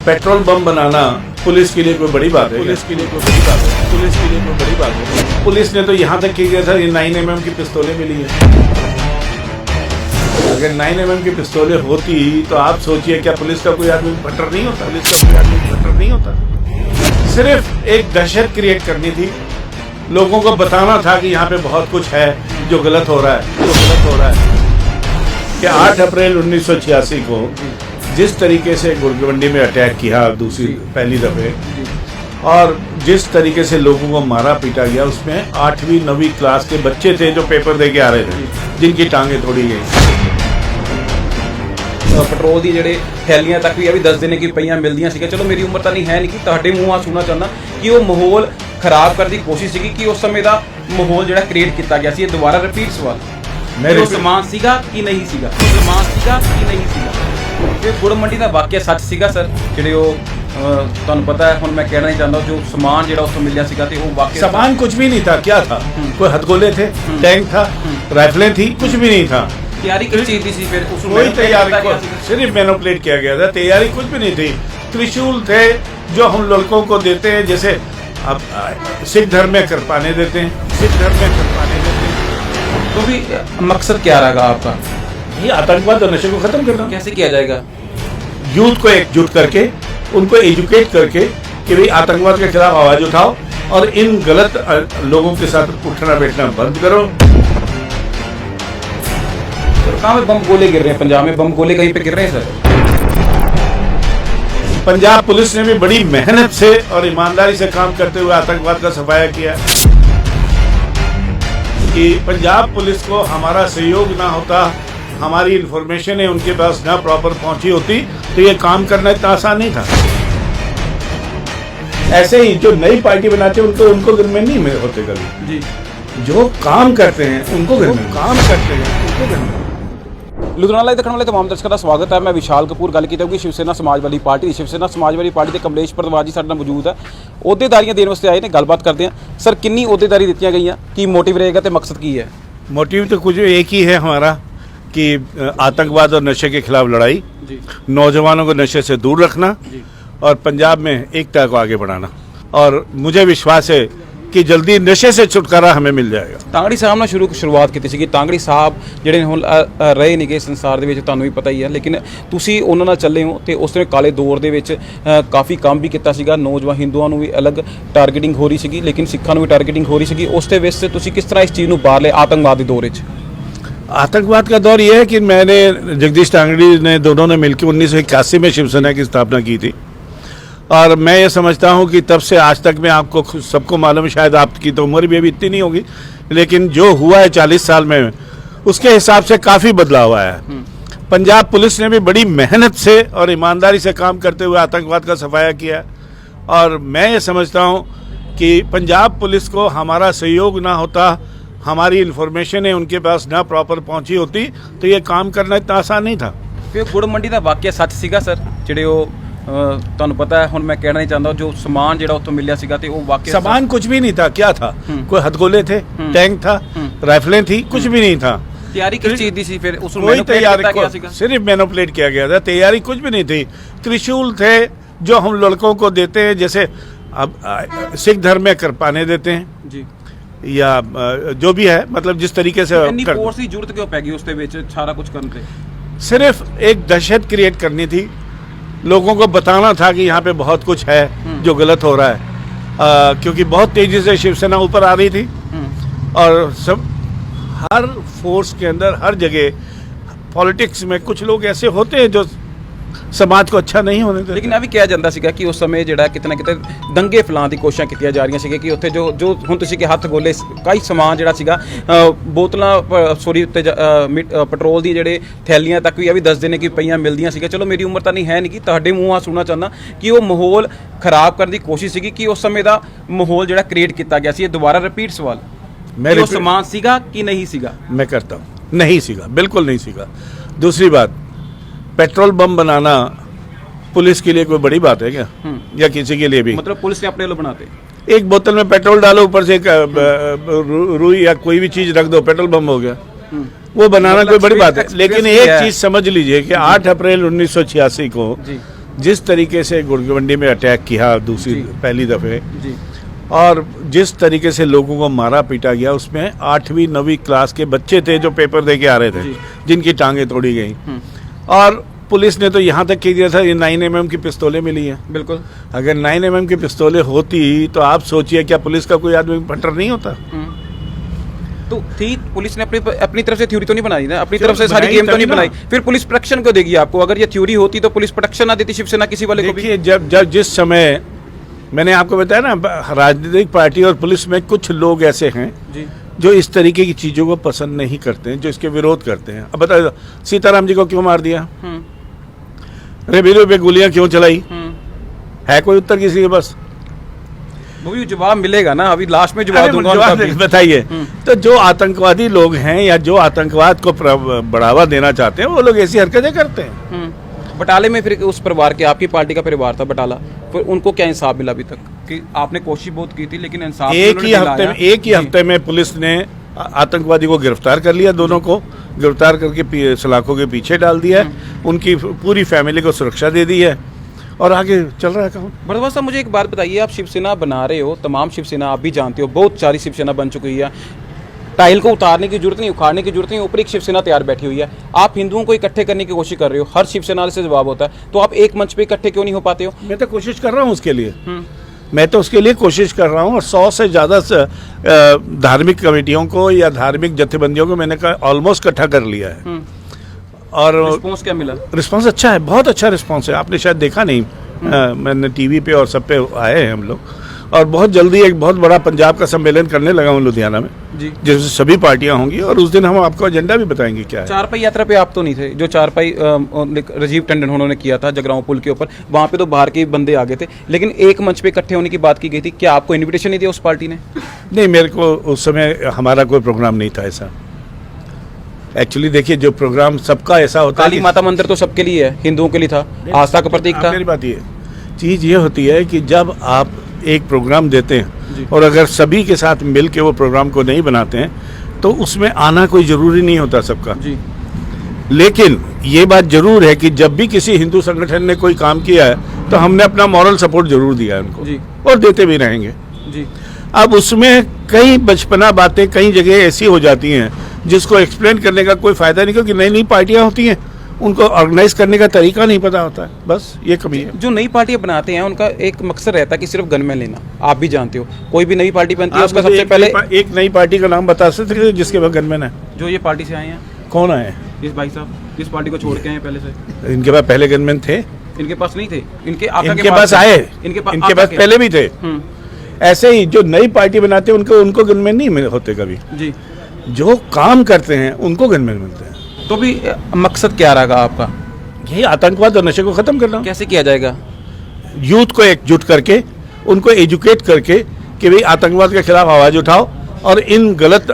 Petrol bomb बनाना police के लिए कोई बड़ी बात है? पुलिस के लिए कोई बड़ी बात है? पुलिस के लिए कोई बड़ी बात है? पुलिस ने तो यहाँ तक किया था, ये 9mm की पिस्तौलें मिली हैं। अगर 9mm की पिस्तौलें होती तो आप सोचिए, क्या पुलिस का कोई आदमी बटर नहीं होता? पुलिस का कोई आदमी बटर नहीं होता। सिर्फ एक दहशत क्रिएट करनी थी, लोगों को बताना था कि यहाँ पे बहुत कुछ है जो गलत हो रहा है, जो गलत हो रहा है। कि 8 अप्रैल 1986 को जिस तरीके से गुरगुंडी में अटैक किया पहली दफे, और जिस तरीके से लोगों को मारा पीटा गया, उसमें 8वीं 9वीं क्लास के बच्चे थे जो पेपर दे के आ रहे थे, जिनकी टांगें तोड़ी गई। ਪੈਟਰੋਲ ਦੀ ਜਿਹੜੇ ਥੈਲੀਆਂ ਤੱਕ ਵੀ ਇਹ ਵੀ ਦੱਸਦੇ ਨੇ ਕਿ ਪਈਆਂ ਮਿਲਦੀਆਂ ਸੀਗਾ। ਚਲੋ ਮੇਰੀ ਉਮਰ ਤਾਂ ਨਹੀਂ ਹੈ ਨਹੀਂ ਕਿ ਤੁਹਾਡੇ ਮੂੰਹਾਂ ਸੁਣਨਾ ਚਾਹੁੰਦਾ ਕਿ ਉਹ ਮਾਹੌਲ ਖਰਾਬ ਕਰਨ ਦੀ ਕੋਸ਼ਿਸ਼ ਸੀਗੀ ਕਿ ਉਸ ਸਮੇਂ ਦਾ ਮਾਹੌਲ ਜਿਹੜਾ ਕ੍ਰੀਏਟ ਕੀਤਾ ਗਿਆ ਸੀ। ਇਹ ਦੁਬਾਰਾ ਰਿਪੀਟ ਸਵਾਲ, ਮੇਰੇ ਸਮਾਨ ਸੀਗਾ ਕਿ ਨਹੀਂ ਸੀਗਾ? ਸਮਾਨ ਸੀਗਾ ਕਿ ਨਹੀਂ ਸੀਗਾ? ਤੇ ਗੁੜ ਮੰਡੀ ਦਾ ਵਾਕਿਆ ਸੱਚ ਸੀਗਾ ਸਰ? ਜਿਹੜੇ ਉਹ ਤੁਹਾਨੂੰ ਪਤਾ है, ਹੁਣ मैं कहना नहीं चाहता जो सामान ਜਿਹੜਾ ਉੱਥੋਂ ਮਿਲਿਆ ਸੀਗਾ ਤੇ ਉਹ वाकई सामान कुछ भी नहीं था। क्या था? कोई हथगोले थे, टैंक था, राइफलें थी, कुछ भी नहीं था। तैयारी किस चीज की थी? फिर कोई तैयारी सिर्फ मैनिपुलेट किया गया था, तैयारी कुछ भी नहीं थी। त्रिशूल थे जो हम लड़कों को देते हैं, जैसे अब सिख धर्म में करपाने देते हैं, सिख धर्म में करपाने देते हैं। तो भी मकसद क्या रहेगा आपका? ये आतंकवाद और नशे को खत्म करना। कैसे किया जाएगा? यूथ को एकजुट करके, उनको एजुकेट करके कि भाई आतंकवाद के खिलाफ आवाज उठाओ और इन गलत लोगों के साथ उठना बैठना बंद करो। कहाँ पे बम गोले गिर रहे हैं? पंजाब में बम गोले कहीं पे गिर रहे हैं सर? पंजाब पुलिस ने भी बड़ी मेहनत से और ईमानदारी से काम करते हुए आतंकवाद का सफाया किया। कि पंजाब पुलिस को हमारा सहयोग ना होता, हमारी इंफॉर्मेशन है उनके पास ना प्रॉपर पहुंची होती, तो ये काम करना इतना आसान नहीं था। ऐसे ही जो नई पार्टी बनाते हैं उनको घर में नहीं होते कभी जी, जो काम करते हैं उनको घर में काम करते हैं उनको घर में। ਲੁਧਿਆਣਾ ਲਾਈਵ ਦੇਖਣ ਵਾਲੇ तमाम ਦਰਸ਼ਕਾਂ ਦਾ ਸਵਾਗਤ ਹੈ। ਮੈਂ ਵਿਸ਼ਾਲ ਕਪੂਰ ਗੱਲ ਕੀਤੀ ਹੋਊਗੀ ਸ਼ਿਵ ਸੈਨਾ ਸਮਾਜਵਾਦੀ ਪਾਰਟੀ ਦੀ। ਸ਼ਿਵ ਸੈਨਾ ਸਮਾਜਵਾਦੀ ਪਾਰਟੀ ਦੇ ਕਮਲੇਸ਼ ਭਰਦਵਾਜ ਜੀ ਸਾਡੇ ਨਾਲ ਮੌਜੂਦ ਹੈ, ਅਹੁਦੇਦਾਰੀਆਂ ਦੇਣ ਵਾਸਤੇ ਆਏ ਨੇ। ਗੱਲਬਾਤ ਕਰਦੇ ਹਾਂ ਸਰ, ਕਿੰਨੀ ਅਹੁਦੇਦਾਰੀ ਦਿੱਤੀਆਂ ਗਈਆਂ, ਕੀ ਮੋਟਿਵ ਰਹੇਗਾ ਤੇ ਮਕਸਦ ਕੀ ਹੈ? मोटिव तो कुछ एक ही है हमारा कि आतंकवाद और नशे के खिलाफ लड़ाई, नौजवानों को नशे से दूर रखना और पंजाब में एकता को आगे बढ़ाना। और मुझे विश्वास है कि जल्दी नशे से छुटकारा हमें मिल जाएगा। ਤਾਂਗੜੀ ਸਾਹਿਬ ਨਾਲ ਸ਼ੁਰੂਆਤ ਕੀਤੀ ਸੀਗੀ। ਤਾਂਗੜੀ ਸਾਹਿਬ ਜਿਹੜੇ ਹੁਣ ਰਹੇ ਨੇਗੇ ਸੰਸਾਰ ਦੇ ਵਿੱਚ, ਤੁਹਾਨੂੰ ਵੀ ਪਤਾ ਹੀ ਹੈ, ਲੇਕਿਨ ਤੁਸੀਂ ਉਹਨਾਂ ਨਾਲ ਚੱਲੇ ਹੋ ਤੇ ਉਸ ਨੇ ਕਾਲੇ ਦੌਰ ਦੇ ਵਿੱਚ ਕਾਫੀ ਕੰਮ ਵੀ ਕੀਤਾ ਸੀਗਾ। ਨੌਜਵਾਨ ਹਿੰਦੂਆਂ ਨੂੰ ਵੀ ਅਲੱਗ ਟਾਰਗੇਟਿੰਗ ਹੋ ਰਹੀ ਸੀਗੀ, ਲੇਕਿਨ ਸਿੱਖਾਂ ਨੂੰ ਵੀ ਟਾਰਗੇਟਿੰਗ ਹੋ ਰਹੀ ਸੀਗੀ। ਉਸ ਦੇ ਵਿੱਚ ਤੁਸੀਂ ਕਿਸ ਤਰ੍ਹਾਂ ਇਸ ਚੀਜ਼ ਨੂੰ ਬਾਹਰ ਲੈ ਆਤੰਕਵਾਦ ਦੇ ਦੌਰ ਵਿੱਚ? आतंकवाद का दौर ये है कि मैंने जगदीश तांगड़ी ने दोनों ने मिलकर 1981 में शिवसेना की स्थापना की थी। और मैं ये समझता हूँ कि तब से आज तक में आपको सबको मालूम है, शायद आपकी तो उम्र भी अभी इतनी नहीं होगी, लेकिन जो हुआ है 40 साल में उसके हिसाब से काफ़ी बदलाव आया है। पंजाब पुलिस ने भी बड़ी मेहनत से और ईमानदारी से काम करते हुए आतंकवाद का सफाया किया। और मैं ये समझता हूँ कि पंजाब पुलिस को हमारा सहयोग ना होता, हमारी इन्फॉर्मेशन है उनके पास ना प्रॉपर पहुंची होती, तो ये काम करना इतना आसान नहीं था। ਫਿਰ ਗੁੜ ਮੰਡੀ ਦਾ ਵਾਕਿਆ ਸੱਚ ਸੀਗਾ ਸਰ? ਜਿਹੜੇ ਉਹ ਤੁਹਾਨੂੰ ਪਤਾ है, ਹੁਣ मैं कहना नहीं चाहता जो सामान ਜਿਹੜਾ ਉੱਥੋਂ ਮਿਲਿਆ ਸੀਗਾ ਤੇ ਉਹ ਵਾਕਿਆ सामान कुछ भी नहीं था। क्या था? कोई हथगोले थे, टैंक था, राइफलें थी, कुछ भी नहीं था। तैयारी किस चीज की थी? फिर उस कोई तैयारी सिर्फ मैनिपुलेट किया गया था, तैयारी कुछ भी नहीं थी। त्रिशूल थे जो हम लड़कों को देते हैं, जैसे अब सिख धर्म में करपाने देते हैं जी, या जो भी है, मतलब जिस तरीके से फोर्स की जरूरत क्यों पैगी उसके बीच सारा कुछ करने थे? सिर्फ एक दहशत क्रिएट करनी थी, लोगों को बताना था कि यहाँ पे बहुत कुछ है जो गलत हो रहा है। क्योंकि बहुत तेजी से शिवसेना ऊपर आ रही थी और सब हर फोर्स के अंदर, हर जगह पॉलिटिक्स में कुछ लोग ऐसे होते हैं जो समाज को अच्छा नहीं होने देते। लेकिन अभी किया ਜਾਂਦਾ ਸੀਗਾ ਕਿ ਉਸ ਸਮੇਂ ਜਿਹੜਾ ਕਿਤੇ ਨਾ ਕਿਤੇ ਦੰਗੇ ਫੈਲਾਉਣ ਦੀ ਕੋਸ਼ਿਸ਼ਾਂ ਕੀਤੀਆਂ ਜਾ ਰਹੀਆਂ ਸੀਗੇ ਕਿ ਉੱਥੇ ਜੋ ਹੁਣ ਤੁਸੀਂ ਕਿ ਹੱਥ ਗੋਲੇ ਕਈ ਸਮਾਨ ਜਿਹੜਾ ਸੀਗਾ, ਬੋਤਲਾਂ ਸੋਰੀ ਉੱਤੇ ਪੈਟਰੋਲ ਦੀ ਜਿਹੜੇ ਥੈਲੀਆਂ ਤੱਕ ਵੀ ਇਹ ਵੀ ਦੱਸਦੇ ਨੇ ਕਿ ਪਈਆਂ ਮਿਲਦੀਆਂ ਸੀਗਾ। ਚਲੋ ਮੇਰੀ ਉਮਰ ਤਾਂ ਨਹੀਂ ਹੈ ਨਹੀਂ ਕਿ ਤੁਹਾਡੇ ਮੂੰਹਾਂ ਸੁਣਨਾ ਚਾਹੁੰਦਾ ਕਿ ਉਹ ਮਾਹੌਲ ਖਰਾਬ ਕਰਨ ਦੀ ਕੋਸ਼ਿਸ਼ ਸੀਗੀ ਕਿ ਉਸ ਸਮੇਂ ਦਾ ਮਾਹੌਲ ਜਿਹੜਾ ਕ੍ਰੀਏਟ ਕੀਤਾ ਗਿਆ ਸੀ। ਇਹ ਦੁਬਾਰਾ ਰਿਪੀਟ ਸਵਾਲ, ਉਹ ਸਮਾਨ ਸੀਗਾ ਕਿ ਨਹੀਂ ਸੀਗਾ? मैं करता हूँ, नहीं सीखा, बिल्कुल नहीं सीखा। दूसरी बात, पेट्रोल बम बनाना पुलिस के लिए कोई बड़ी बात है क्या? या किसी के लिए भी? मतलब पुलिस ने अपने लोग बनाते, एक बोतल में पेट्रोल डालो, ऊपर से रुई या कोई भी चीज रख दो, पेट्रोल बम हो गया। वो बनाना कोई बड़ी बात है। लेकिन एक चीज समझ लीजिए कि 8 अप्रैल 1986 को जिस तरीके से गुड़गंडी में अटैक किया जी। पहली दफ़े, जी और जिस तरीके से लोगों को मारा पीटा गया, उसमें 8वीं 9वीं क्लास के बच्चे थे जो पेपर दे के आ रहे थे, जी। जिनकी टांगें तोड़ी गई। और पुलिस ने तो यहाँ तक कह दिया था ये 9mm की पिस्तौलें मिली हैं। बिल्कुल। अगर 9mm की पिस्तौलें होती तो आप सोचिए क्या पुलिस का कोई आदमी फटर नहीं होता? तो थी, पुलिस ने अपनी तरफ से थ्योरी तो नहीं बनाई ना, अपनी चलो, तरफ से सारी बनाई गेम तो तभी नहीं ना। बनाई, फिर पुलिस प्रोटेक्शन को देगी आपको? अगर ये थ्योरी होती तो पुलिस प्रोटेक्शन ना देती शिवसेना किसी वाले को भी? देखिए, जब जिस समय मैंने आपको बताया ना, राजनीतिक पार्टी और पुलिस में कुछ लोग ऐसे हैं जी जो इस तरीके की चीज़ों को पसंद नहीं करते हैं, जो इसके विरोध करते हैं। अब बताओ, सीताराम जी को क्यों मार दिया? रेबेलियों पे गोलियां क्यों चलाई? है कोई उत्तर किसी के पास? वो भी जवाब मिलेगा ना, अभी लास्ट में जवाब अरे दूंगा जवाब उनका भी। बताइए। तो जो आतंकवादी लोग हैं या जो आतंकवाद को बढ़ावा देना चाहते हैं, वो लोग ऐसी हरकतें करते हैं। बटाले में फिर उस परिवार के, आपकी पार्टी का परिवार था बटाला, फिर उनको क्या इंसाफ मिला अभी तक? कि आपने कोशिश बहुत की थी लेकिन इंसाफ एक ही हफ्ते में पुलिस ने आतंकवादी को गिरफ्तार कर लिया, दोनों को गिरफ्तार करके सलाखों के पीछे डाल दिया है, उनकी पूरी फैमिली को सुरक्षा दे दी है और आगे चल रहा है काम। भरद्वाज साहब, मुझे एक बात बताइए, आप शिवसेना बना रहे हो, तमाम शिवसेना आप भी जानते हो, बहुत सारी शिवसेना बन चुकी है, टाइल को उतारने की जरूरत नहीं, उखाड़ने की जरूरत नहीं, ऊपर एक शिवसेना तैयार बैठी हुई है। आप हिंदुओं को इकट्ठे करने की कोशिश कर रहे हो, हर शिवसेना से जवाब होता है, तो आप एक मंच पे इकट्ठे क्यों नहीं हो पाते हो? मैं तो कोशिश कर रहा हूँ उसके लिए, मैं तो उसके लिए कोशिश कर रहा हूँ, और 100 से ज़्यादा धार्मिक कमेटियों को या धार्मिक जत्थेबंदियों को मैंने ऑलमोस्ट इकट्ठा कर लिया है। और रिस्पॉन्स क्या मिला? रिस्पांस अच्छा है, बहुत अच्छा रिस्पांस है। आपने शायद देखा नहीं, मैंने टीवी पे और सब पे आए हैं हम लोग, और बहुत जल्दी एक बहुत बड़ा पंजाब का सम्मेलन करने लगा हूँ लुधियाना में, जी, जिसमें सभी पार्टियां होंगी, और उस दिन हम आपको एजेंडा भी बताएंगे क्या है। चारपाई यात्रा पे आप तो नहीं थे, जो चारपाई राजीव टंडन उन्होंने किया था जगरांव पुल के ऊपर, वहाँ पे तो बाहर के बंदे आ गए थे, लेकिन एक मंच पे इकट्ठे होने की बात की गई थी। क्या आपको इन्विटेशन नहीं दिया उस पार्टी ने? नहीं, मेरे को उस समय हमारा कोई प्रोग्राम नहीं था ऐसा। एक्चुअली देखिए, जो प्रोग्राम सबका ऐसा होता है, काली माता मंदिर तो सबके लिए है, हिंदुओं के लिए था, आस्था का प्रतीक था। मेरी बात ये चीज़ ये होती है कि जब आप एक प्रोग्राम देते जी। हैं और अगर सभी के साथ मिल के वो प्रोग्राम को नहीं बनाते हैं, तो उसमें आना कोई ज़रूरी नहीं होता सबका। जी। लेकिन ये बात जरूर है कि जब भी किसी हिंदू संगठन ने कोई काम किया है तो हमने अपना मॉरल सपोर्ट जरूर दिया है उनको, जी। और देते भी रहेंगे। जी। अब उसमें कई बचपना बातें कई जगह ऐसी हो जाती हैं जिसको एक्सप्लेन करने का कोई फायदा नहीं, क्योंकि नई नई पार्टियां होती हैं, उनको ऑर्गेनाइज करने का तरीका नहीं पता होता है, बस ये कमी है। जो नई पार्टियां बनाते हैं उनका एक मकसद रहता है कि सिर्फ गनमैन लेना, आप भी जानते हो, कोई भी नई पार्टी बनती है उसका सबसे पहले एक नई पार्टी का नाम बता सकते हैं जिसके पास गनमैन है? जो ये पार्टी से आए हैं, कौन आए? इस भाई साहब इस पार्टी को छोड़ के आए हैं पहले से। इनके पास पहले गनमैन थे? इनके पास नहीं थे, इनके आका इनके पास आए, इनके इनके पास पहले भी थे। ऐसे ही जो नई पार्टी बनाते हैं उनको गनमैन नहीं होते कभी, जी। जो काम करते हैं उनको गनमैन मिलते हैं। तो भी मकसद क्या रहेगा आपका? यही आतंकवाद और नशे को खत्म करना। कैसे किया जाएगा? यूथ को एकजुट करके, उनको एजुकेट करके कि भाई आतंकवाद के खिलाफ आवाज उठाओ और इन गलत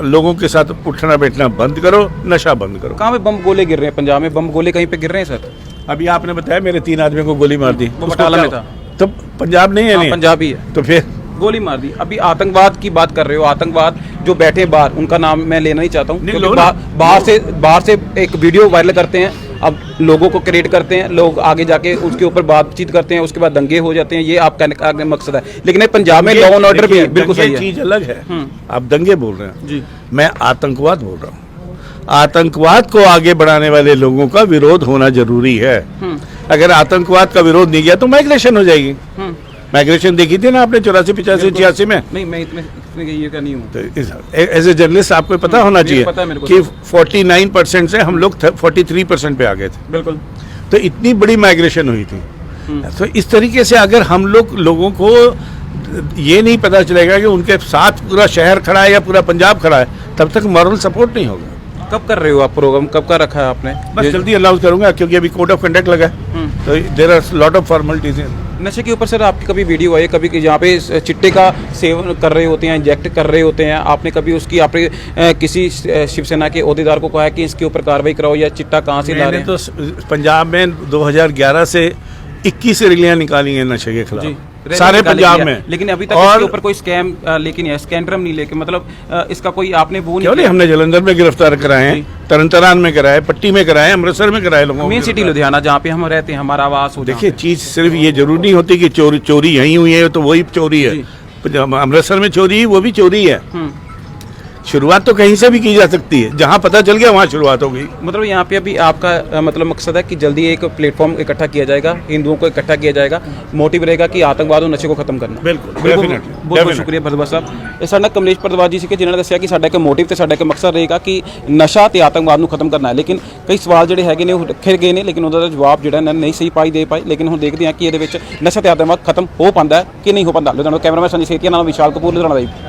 लोगों के साथ उठना बैठना बंद करो, नशा बंद करो। कहाँ पे बम गोले गिर रहे हैं? पंजाब में बम गोले कहीं पे गिर रहे हैं सर? अभी आपने बताया मेरे 3 आदमियों को गोली मार दी, वो बटाला में था। तो पंजाब नहीं है? नहीं, पंजाबी है। तो फिर गोली मार दी। अभी आतंकवाद की बात कर रहे हो, आतंकवाद जो बैठे बाहर, उनका नाम मैं लेना नहीं चाहता हूँ, क्योंकि बाहर से एक वीडियो वायरल करते हैं, अब लोगों को क्रिएट करते हैं, लोग आगे जाके उसके ऊपर बातचीत करते हैं, उसके बाद दंगे हो जाते हैं, ये आपका मकसद है। लेकिन पंजाब में लॉ एंड ऑर्डर भी बिल्कुल सही है। चीज अलग है, आप दंगे बोल रहे हैं, जी। मैं आतंकवाद बोल रहा हूँ। आतंकवाद को आगे बढ़ाने वाले लोगों का विरोध होना जरूरी है। अगर आतंकवाद का विरोध नहीं किया तो माइग्रेशन हो जाएगी। माइग्रेशन देखी थी ना आपने 84, 85, 86 में? नहीं, मैं इतने ये का नहीं हूँ। तो एज ए जर्नलिस्ट आपको पता होना चाहिए कि 49% से हम लोग 43% पे आ गए थे। बिल्कुल। तो इतनी बड़ी माइग्रेशन हुई थी। तो इस तरीके से अगर हम लोगों को ये नहीं पता चलेगा कि उनके साथ पूरा शहर खड़ा है या पूरा पंजाब खड़ा है, तब तक मॉरल सपोर्ट नहीं होगा। कब कर रहे हो आप प्रोग्राम? कब का रखा है आपने? बस जल्दी अनाउंस करूंगा, क्योंकि अभी कोड ऑफ कंडक्ट लगा है, तो there are lot of formalities. नशे के ऊपर सर आपकी कभी वीडियो आई, कभी यहाँ पे चिट्टे का सेवन कर रहे होते हैं, इंजेक्ट कर रहे होते हैं, आपने कभी उसकी आपने किसी शिवसेना के ओहदेदार को कहा है कि इसके ऊपर कार्रवाई कराओ, या चिट्टा कहाँ से ला रहे हैं? तो पंजाब में 2011 से 21 रैलियां निकाली हैं नशे के खिलाफ। सारे पंजाब में। लेकिन अभी तक और इसके ऊपर कोई स्कैम लेके नहीं है, स्कैंड्रम नहीं लेके, मतलब इसका कोई आपने वो क्यों नहीं, हमने जलंधर में गिरफ्तार कराए हैं, तरनतारन में कराए, पट्टी में कराए, अमृतसर में कराए लोगों को। मेन सिटी लुधियाना जहाँ पे हम रहते हैं, हमारा आवास हो, देखिए चीज सिर्फ ये जरूरी नहीं होती कि चोरी यहीं हुई है तो वही चोरी है। अमृतसर में चोरी वो भी चोरी है। शुरुआत तो कहीं से भी की जा सकती है, जहां पता चल गया वहां शुरुआत हो गई। मतलब यहाँ पे अभी आपका मतलब मकसद है कि जल्दी एक प्लेटफॉर्म इकट्ठा किया जाएगा, हिंदुओं को इकट्ठा किया जाएगा, मोटिव रहेगा कि आतंकवाद और नशे को खत्म करना। बिल्कुल, बहुत बहुत शुक्रिया भारद्वाज ਸਾਹਿਬ। ਇਹ ਸਾਡਾ ਕਮਲੇਸ਼ ਭਰਦਵਾਜ ਜੀ ਸੀ ਕਿ ਜਿਨ੍ਹਾਂ ਨੇ ਦੱਸਿਆ ਕਿ ਸਾਡਾ ਇੱਕ ਮੋਟਿਵ ਤੇ ਸਾਡਾ ਇੱਕ ਮਕਸਦ ਰਹੇਗਾ ਕਿ ਨਸ਼ਾ ਤੇ ਆਤੰਕਵਾਦ ਨੂੰ ਖਤਮ ਕਰਨਾ ਹੈ। ਲੇਕਿਨ ਕਈ ਸਵਾਲ ਜਿਹੜੇ ਹੈਗੇ ਨੇ ਉਹ ਰੱਖੇ ਗਏ ਨੇ, ਲੇਕਿਨ ਉਹਦਾ ਜਵਾਬ ਜਿਹੜਾ ਇਹਨਾਂ ਨੇ ਨਹੀਂ ਸਹੀ ਪਾਈ ਦੇ ਪਾਏ। ਲੇਕਿਨ ਹੁਣ ਦੇਖਦੇ ਹਾਂ ਕਿ ਇਹਦੇ ਵਿੱਚ ਨਸ਼ਾ ਤੇ ਆਤੰਕਵਾਦ ਖਤਮ ਹੋ ਪਾਉਂਦਾ ਹੈ ਕਿ ਨਹੀਂ ਹੋ ਪਾਉਂਦਾ। ਲੁਧਿਆਣਾ ਕੈਮਰਾਮੈਨ ਸੰਜੇ ਸੇਤੀਆ ਨਾਲ ਵਿਸ਼ਾਲ ਕਪੂਰ, ਲੁਧਿਆਣਾ ਦਾ।